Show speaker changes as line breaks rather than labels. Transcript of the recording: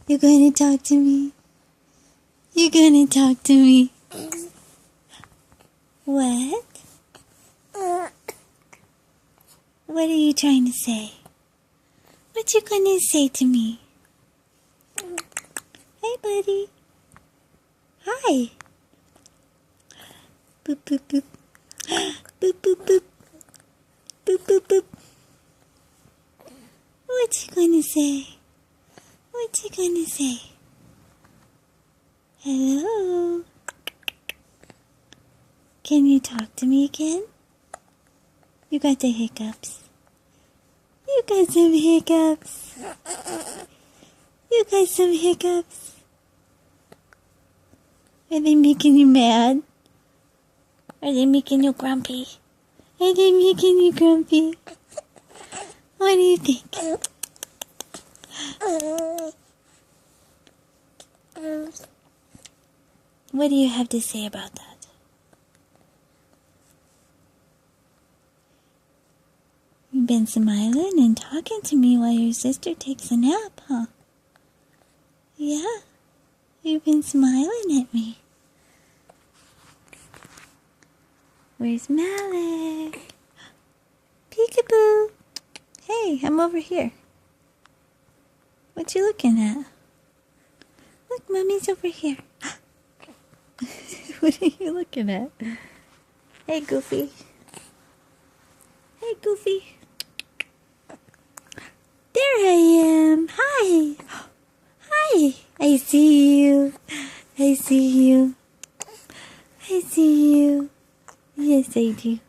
You're going to talk to me? You're going to talk to me? What? What are you trying to say? What you gonna say to me? Hey, buddy. Hi. Boop, boop, boop. Boop, boop, boop. Boop, boop, boop. What you gonna say? What you gonna say? Hello? Can you talk to me again? You got the hiccups. You got some hiccups. You got some hiccups. Are they making you mad? Are they making you grumpy? Are they making you grumpy? What do you think? What do you have to say about that? You've been smiling and talking to me while your sister takes a nap, huh? Yeah, you've been smiling at me. Where's Malak? Peekaboo. Hey, I'm over here. What you looking at? Look, Mommy's over here. What are you looking at? Hey, Goofy. Hey, Goofy. There I am. Hi. Hi. I see you. I see you. I see you. Yes, I do.